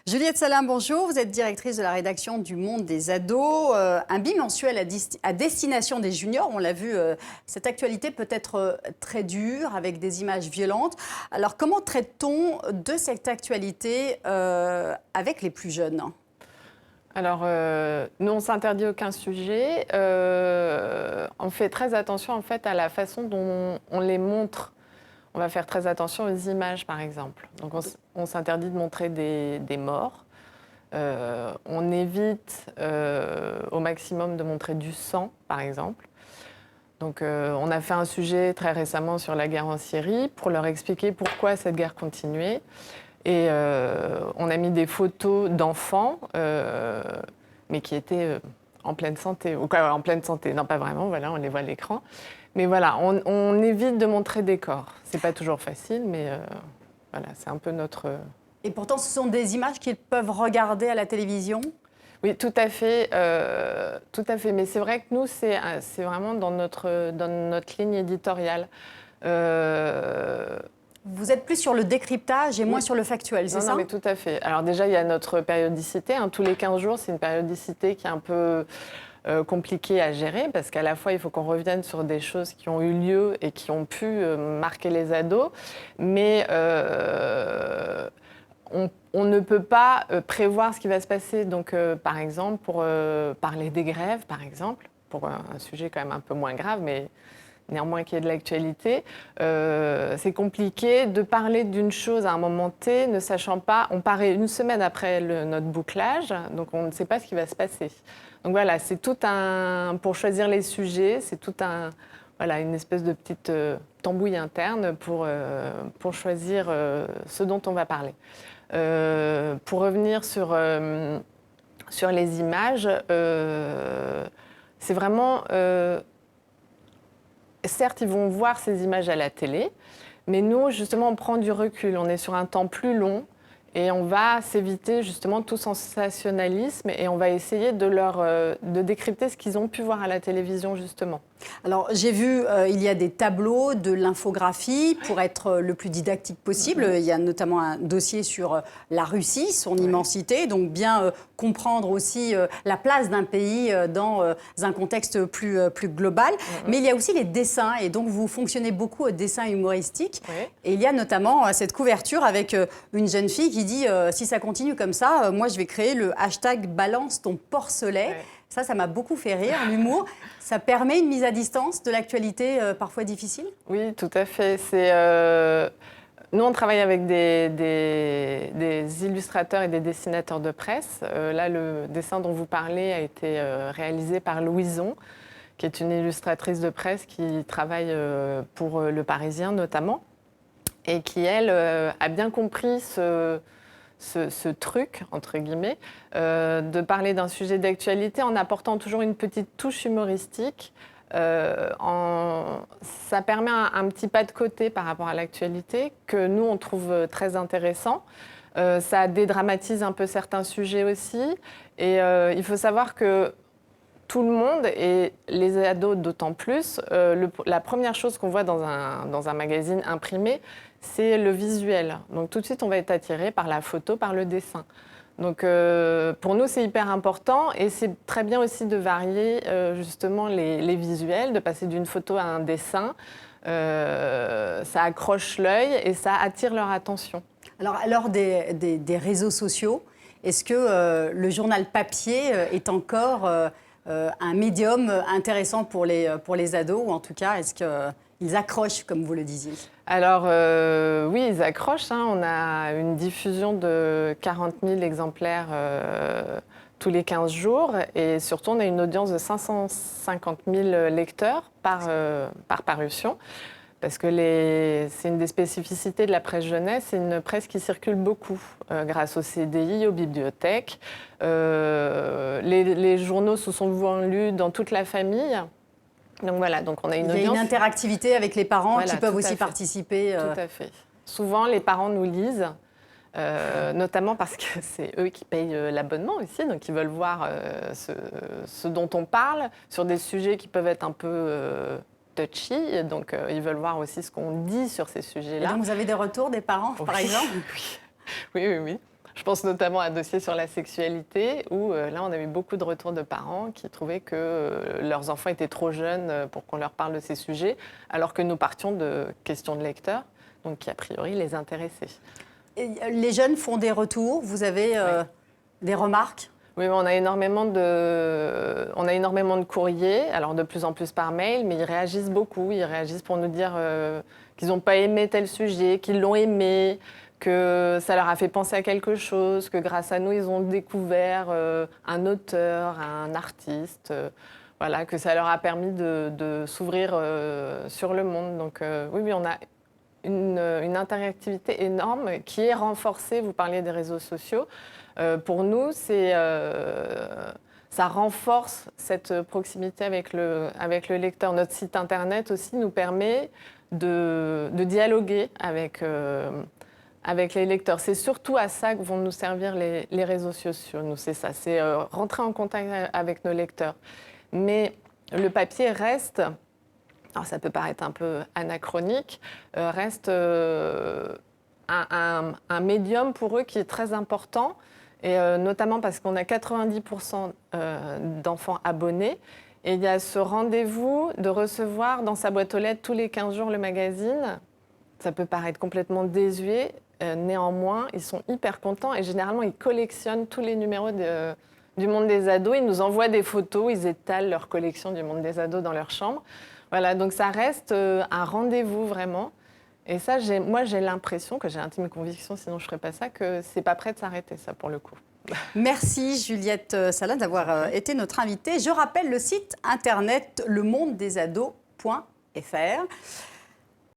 Juliette Salin, bonjour. Vous êtes directrice de la rédaction du Monde des ados, un bimensuel à destination des juniors. On l'a vu, cette actualité peut être très dure, avec des images violentes. Alors, comment traite-t-on de cette actualité avec les plus jeunes ? Alors, nous, on ne s'interdit aucun sujet. On fait très attention, en fait, à la façon dont on les montre. On va faire très attention aux images, par exemple. Donc, on s'interdit de montrer des morts. On évite au maximum de montrer du sang, par exemple. Donc, on a fait un sujet très récemment sur la guerre en Syrie pour leur expliquer pourquoi cette guerre continuait. Et on a mis des photos d'enfants, mais qui étaient en pleine santé. Ou quoi, en pleine santé, non pas vraiment, voilà, on les voit à l'écran. Mais voilà, on évite de montrer des corps. C'est pas toujours facile, mais voilà, c'est un peu notre... Et pourtant, ce sont des images qu'ils peuvent regarder à la télévision ? Oui, tout à fait. Mais c'est vrai que nous, c'est vraiment dans notre ligne éditoriale. Vous êtes plus sur le décryptage et moins sur le factuel, c'est ça ? Non, mais tout à fait. Alors déjà, il y a notre périodicité. Tous les 15 jours, c'est une périodicité qui est un peu compliquée à gérer parce qu'à la fois, il faut qu'on revienne sur des choses qui ont eu lieu et qui ont pu marquer les ados. Mais on ne peut pas prévoir ce qui va se passer. Donc, par exemple, pour parler des grèves, par exemple, pour un sujet quand même un peu moins grave, mais néanmoins qui est de l'actualité, c'est compliqué de parler d'une chose à un moment T, ne sachant pas, on paraît une semaine après notre bouclage, donc on ne sait pas ce qui va se passer. Donc voilà, c'est tout pour choisir les sujets, c'est une espèce de petite tambouille interne pour choisir ce dont on va parler. Pour revenir sur les images, c'est vraiment... Certes, ils vont voir ces images à la télé, mais nous, justement, on prend du recul. On est sur un temps plus long et on va s'éviter justement tout sensationnalisme et on va essayer de décrypter ce qu'ils ont pu voir à la télévision, justement. Alors, j'ai vu, il y a des tableaux, de l'infographie pour être le plus didactique possible. Il y a notamment un dossier sur la Russie, son immensité, donc bien comprendre aussi la place d'un pays dans un contexte plus global. Mais il y a aussi les dessins, et donc vous fonctionnez beaucoup au dessin humoristique. Et il y a notamment cette couverture avec une jeune fille qui dit si ça continue comme ça, moi je vais créer le hashtag balance ton porcelet. Ça m'a beaucoup fait rire, l'humour. Ça permet une mise à distance de l'actualité parfois difficile ? Oui, tout à fait. Nous, on travaille avec des illustrateurs et des dessinateurs de presse. Là, le dessin dont vous parlez a été réalisé par Louison, qui est une illustratrice de presse qui travaille pour Le Parisien notamment, et qui, elle, a bien compris ce truc, entre guillemets, de parler d'un sujet d'actualité en apportant toujours une petite touche humoristique. Ça permet un petit pas de côté par rapport à l'actualité que nous, on trouve très intéressant. Ça dédramatise un peu certains sujets aussi. Et il faut savoir que tout le monde, et les ados d'autant plus, la première chose qu'on voit dans un magazine imprimé, c'est le visuel. Donc tout de suite, on va être attiré par la photo, par le dessin. Donc pour nous, c'est hyper important et c'est très bien aussi de varier justement les visuels, de passer d'une photo à un dessin. Ça accroche l'œil et ça attire leur attention. Alors, à l'heure des réseaux sociaux, est-ce que le journal papier est encore un médium intéressant pour les ados, ou en tout cas, est-ce qu'ils accrochent, comme vous le disiez ? Alors, oui, ils accrochent. On a une diffusion de 40 000 exemplaires tous les 15 jours. Et surtout, on a une audience de 550 000 lecteurs par parution. Parce que c'est une des spécificités de la presse jeunesse, c'est une presse qui circule beaucoup grâce au CDI, aux bibliothèques. Les journaux se sont lus dans toute la famille. Donc voilà, donc on a une audience. Il y a une interactivité avec les parents qui peuvent aussi participer. Tout à fait. Souvent, les parents nous lisent, notamment parce que c'est eux qui payent l'abonnement aussi, donc ils veulent voir ce dont on parle sur des sujets qui peuvent être un peu touchy, donc ils veulent voir aussi ce qu'on dit sur ces sujets-là. Et donc vous avez des retours des parents, par exemple ? Oui. Je pense notamment à un dossier sur la sexualité où là, on a eu beaucoup de retours de parents qui trouvaient que leurs enfants étaient trop jeunes pour qu'on leur parle de ces sujets, alors que nous partions de questions de lecteurs, donc qui a priori les intéressaient. Et les jeunes font des retours, vous avez des remarques? Oui, on a énormément de courriers, alors de plus en plus par mail, mais ils réagissent beaucoup. Ils réagissent pour nous dire qu'ils n'ont pas aimé tel sujet, qu'ils l'ont aimé, que ça leur a fait penser à quelque chose, que grâce à nous, ils ont découvert un auteur, un artiste, voilà, que ça leur a permis de s'ouvrir sur le monde. Donc oui, on a une interactivité énorme qui est renforcée. Vous parliez des réseaux sociaux. Pour nous, ça renforce cette proximité avec le lecteur. Notre site internet aussi nous permet de dialoguer avec les lecteurs. C'est surtout à ça que vont nous servir les réseaux sociaux. Nous, c'est ça, c'est rentrer en contact avec nos lecteurs. Mais le papier reste, alors ça peut paraître un peu anachronique, reste un médium pour eux qui est très important. Et notamment parce qu'on a 90% d'enfants abonnés. Et il y a ce rendez-vous de recevoir dans sa boîte aux lettres tous les 15 jours le magazine. Ça peut paraître complètement désuet. Néanmoins, ils sont hyper contents et généralement, ils collectionnent tous les numéros du Monde des ados. Ils nous envoient des photos, ils étalent leur collection du Monde des ados dans leur chambre. Voilà, donc ça reste un rendez-vous vraiment. Et ça, moi, j'ai l'impression, que j'ai l'intime conviction, sinon je ne ferais pas ça, que ce n'est pas prêt de s'arrêter, ça, pour le coup. Merci Juliette Salin d'avoir été notre invitée. Je rappelle le site internet lemondedesados.fr.